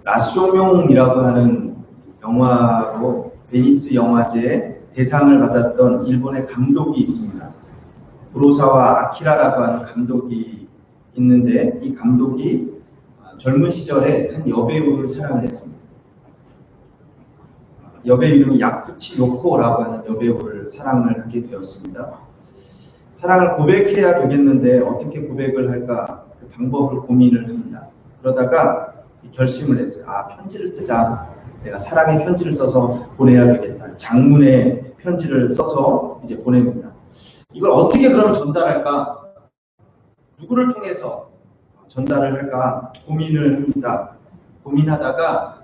라쇼뇽이라고 하는 영화로 베니스 영화제 대상을 받았던 일본의 감독이 있습니다. 구로사와 아키라라고 하는 감독이 있는데 이 감독이 젊은 시절에 한 여배우를 사랑을 했습니다. 여배우 이름이 야쿠치 요코라고 하는 여배우를 사랑을 하게 되었습니다. 사랑을 고백해야 되겠는데 어떻게 고백을 할까 그 방법을 고민을 합니다. 그러다가 결심을 했어요. 편지를 쓰자. 내가 사랑의 편지를 써서 보내야 되겠다. 장문의 편지를 써서 이제 보냅니다. 이걸 어떻게 그럼 전달할까? 누구를 통해서 전달을 할까 고민을 합니다. 고민하다가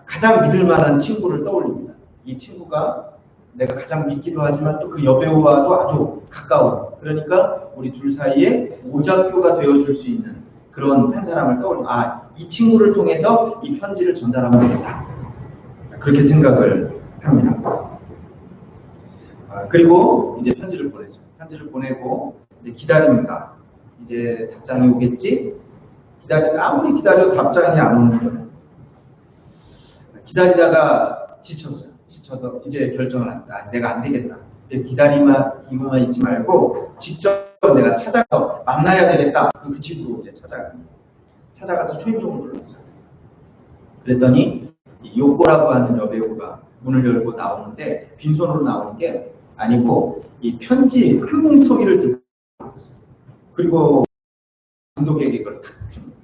가장 믿을 만한 친구를 떠올립니다. 이 친구가 내가 가장 믿기도 하지만 또 그 여배우와도 아주 가까운, 그러니까 우리 둘 사이에 오작교가 되어줄 수 있는 그런 한 사람을 떠올립니다. 이 친구를 통해서 이 편지를 전달하면 되겠다. 그렇게 생각을 합니다. 그리고 이제 편지를 보냈어요. 편지를 보내고 이제 기다립니다. 이제 답장이 오겠지? 아무리 기다려도 답장이 안 오는 거예요. 기다리다가 지쳐서 이제 결정을 합니다. 내가 안 되겠다. 기다리기만 있지 말고 직접 내가 찾아가서 만나야 되겠다. 그 집으로 이제 찾아가서 초인종을 눌렀어요. 그랬더니 요코라고 하는 여배우가 문을 열고 나오는데 빈손으로 나오는 게 아니고 이 편지 흙뭉텅이를 들고 나왔어요. 그리고 감독에게 그걸 탁 줍니다.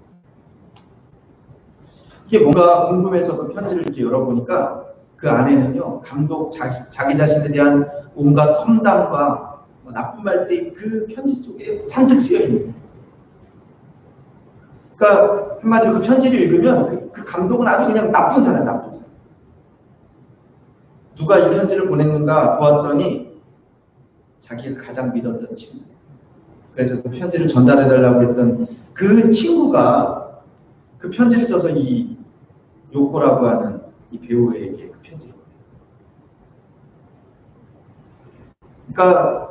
이게 뭔가 궁금해서 그 편지를 이렇게 열어보니까 그 안에는요, 감독 자기 자신에 대한 온갖 험담과 나쁜 말들이 그 편지 속에 잔뜩 쓰여 있는. 그러니까 한마디로 그 편지를 읽으면 그 감독은 아주 그냥 나쁜 사람. 누가 이 편지를 보냈는가 보았더니 자기가 가장 믿었던 친구. 그래서 그 편지를 전달해달라고 했던 그 친구가 그 편지를 써서 이 요코라고 하는 이 배우에게 그 편지를 보내요. 그러니까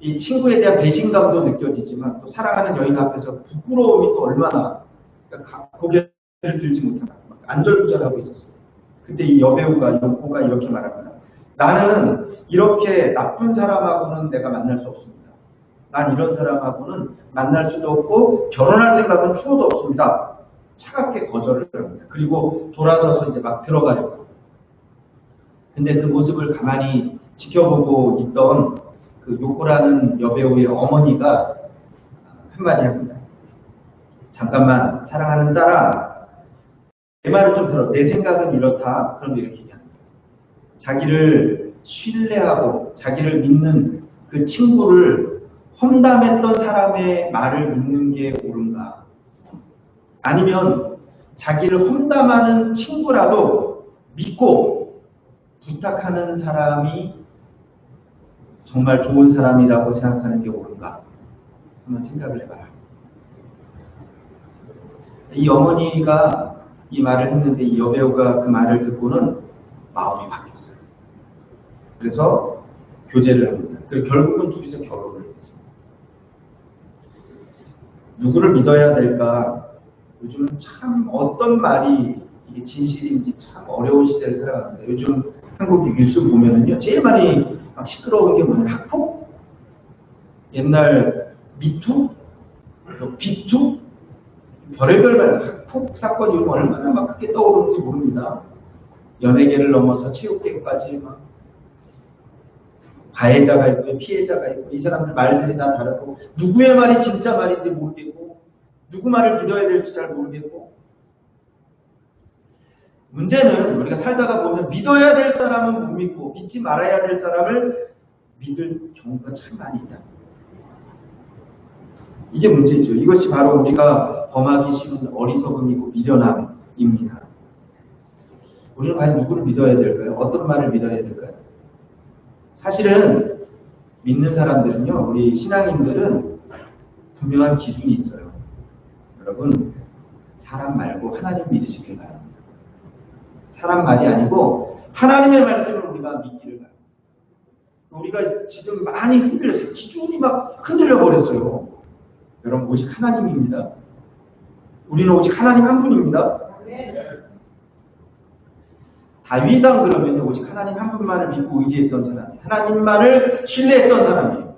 이 친구에 대한 배신감도 느껴지지만 또 사랑하는 여인 앞에서 부끄러움이 또 얼마나 고개를 들지 못하나 안절부절하고 있었어요. 그때 이 여배우가 요코가 이렇게 말합니다. 나는 이렇게 나쁜 사람하고는 내가 만날 수 없습니다. 난 이런 사람하고는 만날 수도 없고 결혼할 생각은 추호도 없습니다. 차갑게 거절을 합니다. 그리고 돌아서서 이제 막 들어가려고. 근데 그 모습을 가만히 지켜보고 있던 그 요코라는 여배우의 어머니가 한마디 합니다. 잠깐만, 사랑하는 딸아, 내 말을 좀 들어. 내 생각은 이렇다. 그럼 이렇게 얘기합니다. 자기를 신뢰하고 자기를 믿는 그 친구를 험담했던 사람의 말을 믿는 게 옳은가? 아니면 자기를 험담하는 친구라도 믿고 부탁하는 사람이 정말 좋은 사람이라고 생각하는 게 옳은가? 한번 생각을 해봐라. 이 어머니가 이 말을 했는데 이 여배우가 그 말을 듣고는 마음이 바뀌었어요. 그래서 교제를 합니다. 그리고 결국은 둘이서 결혼을 했어요. 누구를 믿어야 될까? 요즘은 참 어떤 말이 이게 진실인지 참 어려운 시대를 살아가는데 요즘 한국 뉴스 보면은요 제일 많이 막 시끄러운 게 뭐냐? 학폭? 옛날 미투? 비투? 별의별 학폭 사건이 얼마나 막 크게 떠오르는지 모릅니다. 연예계를 넘어서 체육계까지 막 가해자가 있고 피해자가 있고 이 사람들 말들이 다 다르고 누구의 말이 진짜 말인지 모르겠고 누구 말을 믿어야 될지 잘 모르겠고 문제는 우리가 살다가 보면 믿어야 될 사람은 못 믿고 믿지 말아야 될 사람을 믿을 경우가 참 많이 있다. 이게 문제죠. 이것이 바로 우리가 범하기 쉬운 어리석음이고 미련함입니다. 우리는 과연 누구를 믿어야 될까요? 어떤 말을 믿어야 될까요? 사실은 믿는 사람들은요, 우리 신앙인들은 분명한 기준이 있어요. 여러분, 사람 말고 하나님 믿으시길 바랍니다. 사람 말이 아니고 하나님의 말씀을 우리가 믿기를 바랍니다. 우리가 지금 많이 흔들렸어요. 기준이 막 흔들려 버렸어요. 여러분, 오직 하나님입니다. 우리는 오직 하나님 한 분입니다. 다윗왕 그러면 오직 하나님 한 분만을 믿고 의지했던 사람이에요. 하나님만을 신뢰했던 사람이에요.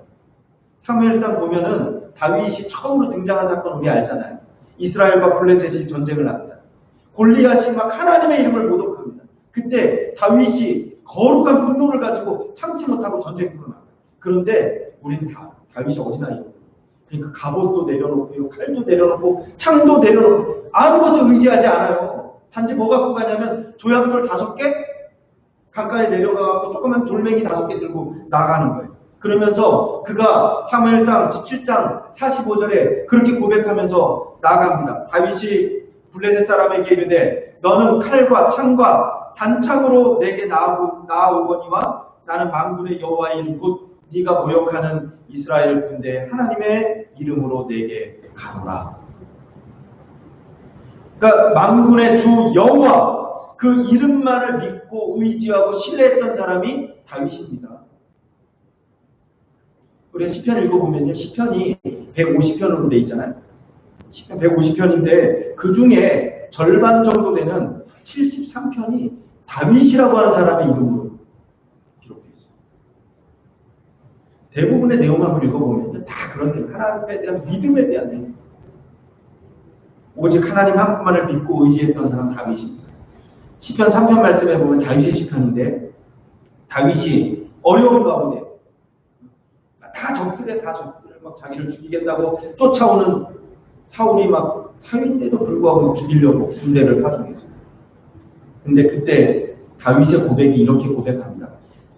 사무엘상 보면은 다윗이 처음으로 등장한 사건 우리 알잖아요. 이스라엘과 블레셋이 전쟁을 합니다. 골리앗이 막 하나님의 이름을 모독합니다. 그때 다윗이 거룩한 분노를 가지고 참지 못하고 전쟁터로 나가요. 그런데 우리는 다윗이 어린아이예요. 그러니까 갑옷도 내려놓고 칼도 내려놓고 창도 내려놓고 아무것도 의지하지 않아요. 단지 뭐 갖고 가냐면 조약돌 5개 강가에 내려가고 조그만 돌멩이 5개 들고 나가는 거예요. 그러면서 그가 사무엘상 17장 45절에 그렇게 고백하면서 나아갑니다. 다윗이 블레셋 사람에게 이르되 너는 칼과 창과 단창으로 내게 나아오거니와 나는 만군의 여호와의 이름 곧 네가 모욕하는 이스라엘 군대 하나님의 이름으로 내게 가노라. 그러니까 만군의 주 여호와 그 이름만을 믿고 의지하고 신뢰했던 사람이 다윗입니다. 우리 시편 읽어보면요. 시편이 150편으로 돼 있잖아요. 시편 150편인데 그 중에 절반 정도 되는 73편이 다윗이라고 하는 사람의 이름으로 기록되어 있어요. 대부분의 내용을 한번 읽어보면 다 그런 내용, 하나님에 대한 믿음에 대한 내용. 오직 하나님 한 분만을 믿고 의지했던 사람 다윗입니다. 시편 3편 말씀에 보면 다윗의 시편인데 다윗이 어려운 가운데 다 적들에 막 자기를 죽이겠다고 쫓아오는 사울이 막 사위인데도 불구하고 죽이려고 군대를 파송했어요. 근데 그때 다윗의 고백이 이렇게 고백합니다.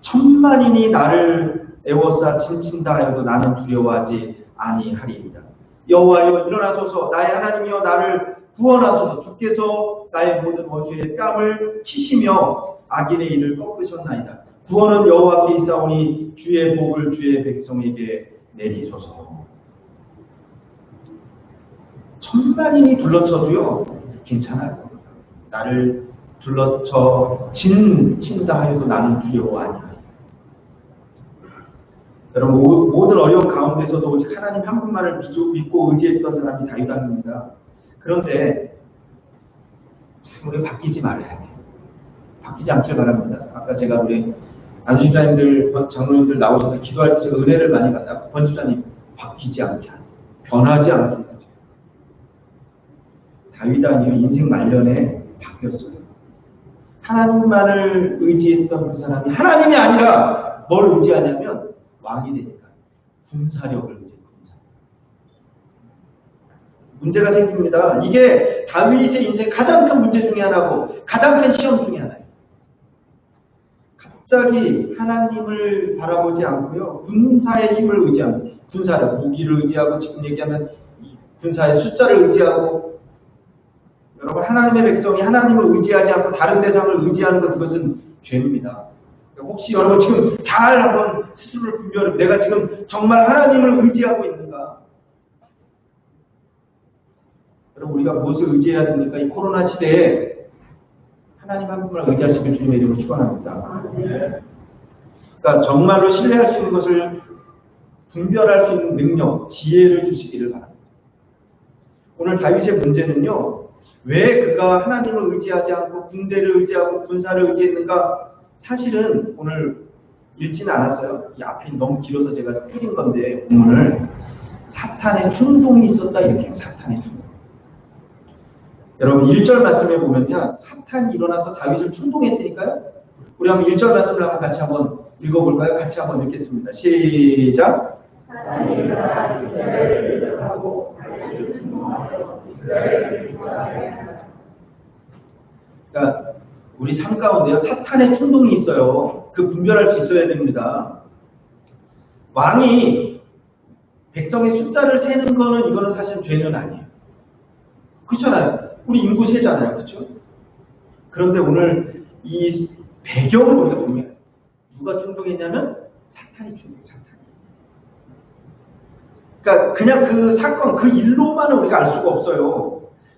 천만인이 나를 애워싸 침친다 하여도 나는 두려워하지 아니하리이다. 여호와여 일어나소서 나의 하나님이여 나를 구원하소서 주께서 나의 모든 원수의 뺨을 치시며 악인의 일을 꺾으셨나이다. 구원은 여호와께 있사오니 주의 복을 주의 백성에게 내리소서. 천만인이 둘러쳐도요 괜찮아요. 나를 둘러쳐 친다 하여도 나는 두려워 아니야. 여러분 모든 어려운 가운데서도 오직 하나님 한 분만을 믿고 의지했던 사람이 다윗왕입니다. 그런데 참 우리 바뀌지 말아야 돼요. 바뀌지 않길 바랍니다. 아까 제가 우리 안수집사님들, 장로님들 나오셔서 기도할 때 제가 은혜를 많이 받았고 권수사님 바뀌지 않게 하세요. 변하지 않게 하세요. 다윗 아니요 인생 말년에 바뀌었어요. 하나님만을 의지했던 그 사람이 하나님이 아니라 뭘 의지하냐면 왕이 되니까 군사력을 의지해요. 문제가 생깁니다. 이게 다윗의 인생 가장 큰 문제 중에 하나고 가장 큰 시험 중에 하나예요. 갑자기 하나님을 바라보지 않고요. 군사의 힘을 의지합니다. 군사력, 무기를 의지하고 지금 얘기하면 군사의 숫자를 의지하고 여러분 하나님의 백성이 하나님을 의지하지 않고 다른 대상을 의지하는 것 그것은 죄입니다. 혹시 여러분 지금 잘 한번 스스로를 분별해 내가 지금 정말 하나님을 의지하고 있는가? 여러분 우리가 무엇을 의지해야 됩니까? 이 코로나 시대에 하나님 한 분을 의지하시길 주님의 이름으로 축원합니다. 그러니까 정말로 신뢰할 수 있는 것을 분별할 수 있는 능력, 지혜를 주시기를 바랍니다. 오늘 다윗의 문제는요. 왜 그가 하나님을 의지하지 않고 군대를 의지하고 군사를 의지했는가? 사실은 오늘 읽지는 않았어요. 이 앞이 너무 길어서 제가 줄인 건데 오늘 사탄의 충동이 있었다 이렇게 해요. 사탄의 충동. 여러분 1절 말씀에 보면요. 사탄이 일어나서 다윗을 충동했으니까요. 우리 한번 1절 말씀을 한번 같이 한번 읽어볼까요? 같이 한번 읽겠습니다. 시작. 사탄이 일어나 이스라엘을 대적하고 다윗을 충동하여 이스라엘을 구원하였다. 그러니까 우리 삶 가운데요. 사탄의 충동이 있어요. 그 분별할 수 있어야 됩니다. 왕이 백성의 숫자를 세는 거는 이거는 사실 죄는 아니에요. 그렇잖아요. 우리 인구 세잖아요. 그렇죠? 그런데 오늘 이 배경을 우리가 분명해요. 누가 충동했냐면 사탄이 충동해요. 사탄이. 그러니까 그냥 그 사건, 그 일로만은 우리가 알 수가 없어요.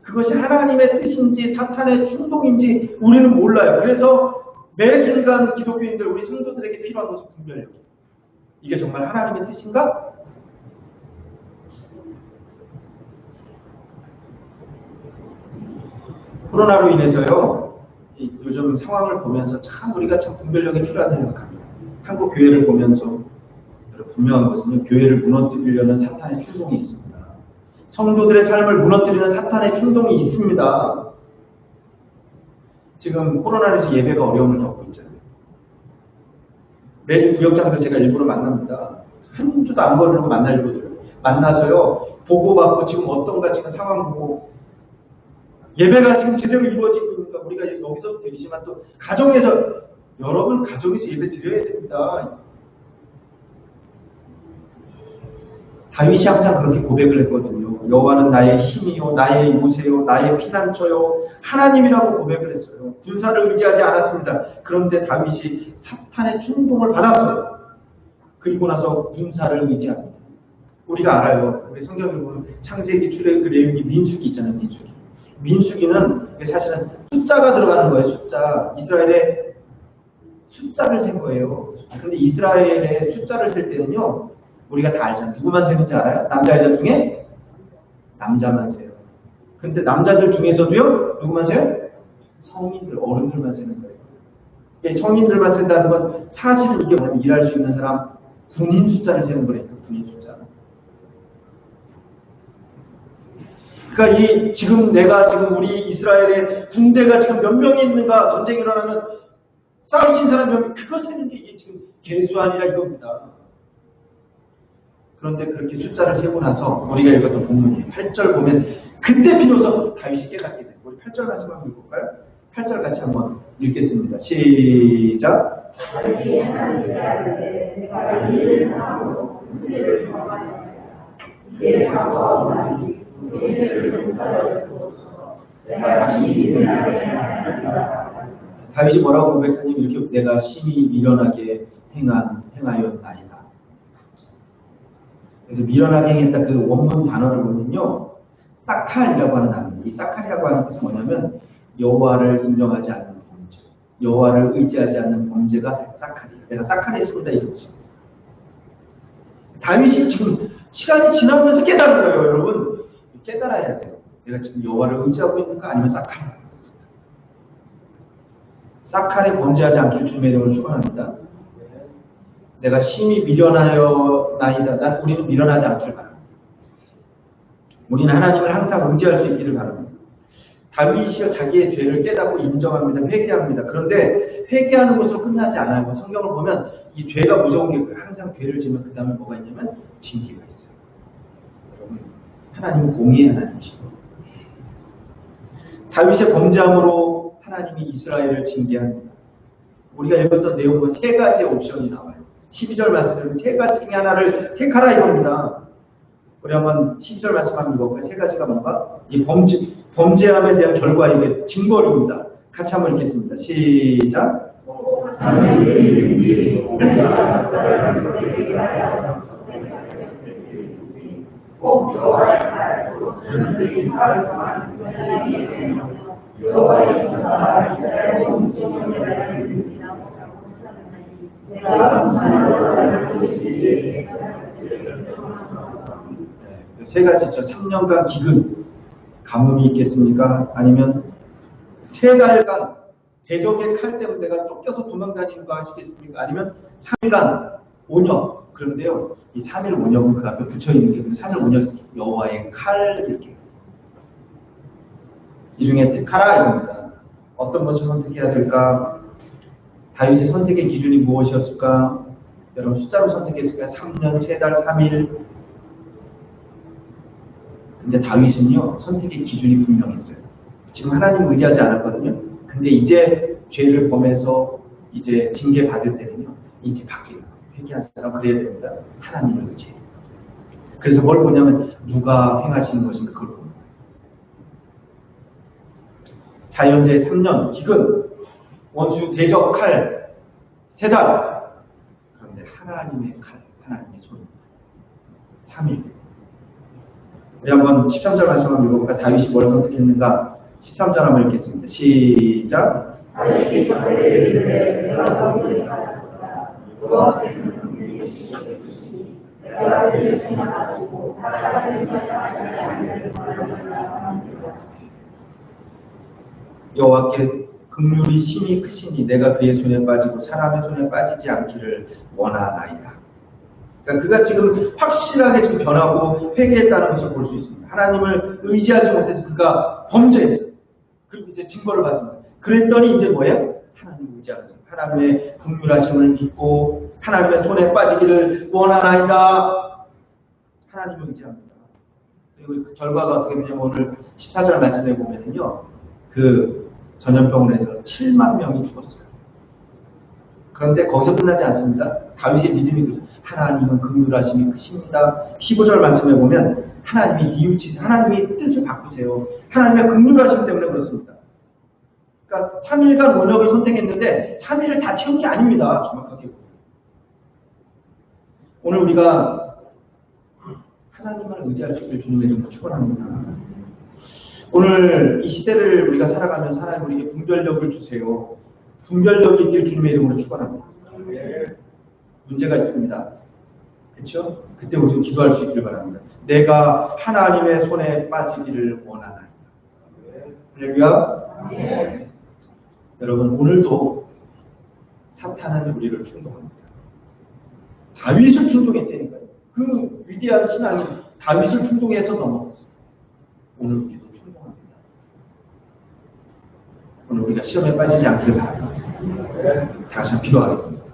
그것이 하나님의 뜻인지 사탄의 충동인지 우리는 몰라요. 그래서 매 순간 기독교인들, 우리 성도들에게 필요한 것은 분별력. 이게 정말 하나님의 뜻인가? 코로나로 인해서요, 요즘 상황을 보면서 참 우리가 참 분별력이 필요하다고 생각합니다. 한국 교회를 보면서 분명한 것은요, 교회를 무너뜨리려는 사탄의 충동이 있습니다. 성도들의 삶을 무너뜨리는 사탄의 충동이 있습니다. 지금 코로나에서 예배가 어려움을 겪고 있잖아요. 매주 구역장들 제가 일부러 만납니다. 한 주도 안 걸리고 만나서요, 보고받고 지금 어떤가 지금 상황 보고, 예배가 지금 제대로 이루어지고 있으니까 우리가 여기서 드리지만 또 가정에서, 여러분 가정에서 예배 드려야 됩니다. 다윗이 항상 그렇게 고백을 했거든요. 여호와는 나의 힘이요, 나의 요새요, 나의 피난처요, 하나님이라고 고백을 했어요. 군사를 의지하지 않았습니다. 그런데 다윗이 사탄의 충동을 받았어요. 그리고 나서 군사를 의지합니다. 우리가 알아요. 우리 성경을 보면 창세기, 출애굽, 레위기, 민수기 있잖아요. 민수기. 민수기는 사실은 숫자가 들어가는 거예요. 숫자. 이스라엘의 숫자를 센 거예요. 근데 이스라엘의 숫자를 셀 때는요, 우리가 다 알잖아요. 누구만 세는지 알아요? 남자, 여자 중에? 남자만 세요. 근데 남자들 중에서도요, 누구만 세요? 성인들, 어른들만 세는 거예요. 성인들만 센다는 건 사실은 이게 뭐냐면 일할 수 있는 사람, 군인 숫자를 세는 거예요. 군인 숫자. 그러니까 지금 우리 이스라엘의 군대가 지금 몇 명이 있는가, 전쟁이 일어나면 싸우신 사람 몇 명, 그거 세는 게 이게 지금 개수 아니라 이겁니다. 그런데 그렇게 숫자를 세고 나서 우리가 읽었던 본문이에요. 8절 보면 그때 비로소 다윗이 깨닫게 돼요. 우리 8절 말씀 한번 읽어볼까요? 8절 같이 한번 읽겠습니다. 시작. 다윗이 뭐라고 고백하냐면 이렇게 내가 심히 미련하게 행하였나이다. 그래서 미련하게 행했다 그 원문 단어를 보면요, 사칼이라고 하는 단어입니다. 이 사칼이라고 하는 것은 뭐냐면 여호와를 인정하지 않는 범죄, 여호와를 의지하지 않는 범죄가 사칼이에요. 내가 사칼했습니다 이거지. 다윗이 지금 시간이 지나면서 깨달은 거예요, 여러분. 깨달아야 돼요. 내가 지금 여호와를 의지하고 있는가 아니면 사칼을 하고 있는가. 사칼에 범죄하지 않기를 주님의 이름으로 축원합니다. 내가 심히 미련하여나이다. 우리는 미련하지 않기를 바랍니다. 우리는 하나님을 항상 의지할 수 있기를 바랍니다. 다윗이 자기의 죄를 깨닫고 인정합니다. 회개합니다. 그런데 회개하는 것으로 끝나지 않아요. 성경을 보면 이 죄가 무서운 게 항상 죄를 지면 그 다음에 뭐가 있냐면 징계가 있어요. 여러분, 하나님은 공의의 하나님이시고 다윗의 범죄함으로 하나님이 이스라엘을 징계합니다. 우리가 읽었던 내용은 세 가지 옵션이 나와요. 12절 말씀은 세 가지 중에 하나를 택하라 이겁니다. 우리 한번 12절 말씀 한번 읽어볼까요? 세 가지가 뭔가? 이 범죄함에 대한 결과, 이게 징벌입니다. 같이 한번 읽겠습니다. 시작. 세 가지죠. 3년간 기근, 가뭄이 있겠습니까? 아니면 세 달간 대적의 칼 때문에 내가 쫓겨서 도망다니는 거 아시겠습니까? 아니면 3일간 온역. 그런데요, 이 3일 온역은 그 앞에 붙여있는 게 3일 온역 여호와의 칼 이렇게. 이 중에 택하라 이겁니다. 어떤 것을 선택해야 될까? 다윗의 선택의 기준이 무엇이었을까? 여러분 숫자로 선택했을까요? 3년, 3달, 3일. 근데 다윗은요, 선택의 기준이 분명했어요. 지금 하나님 의지하지 않았거든요. 근데 이제 죄를 범해서 이제 징계 받을 때는요, 이제 바뀌어요. 회개한 사람 그래야 됩니다. 하나님을 의지해요. 그래서 뭘 보냐면 누가 행하시는 것인가 그걸 봅니다. 자연재해 3년, 기근, 원수 대적 칼, 3달. 그런데 하나님의 칼, 하나님의 손, 3일. 우리 한번 13절 말씀 한번 읽어볼까? 다윗이 뭘 선택했는가? 13절 한번 읽겠습니다. 시작. 여호와께 긍휼이 심히 크시니 내가 그의 손에 빠지고 사람의 손에 빠지지 않기를 원하나이다. 그러니까 그가 지금 확실하게 지금 변하고 회개했다는 것을 볼 수 있습니다. 하나님을 의지하지 못해서 그가 범죄했어요. 그리고 이제 증거를 받습니다. 그랬더니 이제 뭐예요? 하나님을 의지하면서 하나님의 긍휼하심을 믿고 하나님의 손에 빠지기를 원하나이다. 하나님을 의지합니다. 그리고 그 결과가 어떻게 되냐면 오늘 14절 말씀해 보면요. 그 전염병으로 7만 명이 죽었어요. 그런데 거기서 끝나지 않습니다. 다윗의 믿음이 그래요. 하나님은 긍휼하심이 크십니다. 15절 말씀해 보면 하나님이 뉘우치세요. 하나님이 뜻을 바꾸세요. 하나님의 긍휼하심 때문에 그렇습니다. 그러니까 3일간 온역을 선택했는데 3일을 다 채운 게 아닙니다. 정확하게. 오늘 우리가 하나님을 의지할 수 있을 주님의 이름으로 축원합니다. 오늘 이 시대를 우리가 살아가면서 하나님 우리에게 분별력을 주세요. 분별력이 있길 주님의 이름으로 축원합니다. 문제가 있습니다. 그렇죠? 그때 우리는 기도할 수 있길 바랍니다. 내가 하나님의 손에 빠지기를 원하나이다. 할렐루야. 여러분 오늘도 사탄은 우리를 충동합니다. 다윗을 충동했다니까요. 그 위대한 신앙이 다윗을 충동해서 넘어갔어요. 오늘 우리도 충동합니다. 오늘 우리가 시험에 빠지지 않기를 바랍니다. 다시 한번 기도하겠습니다.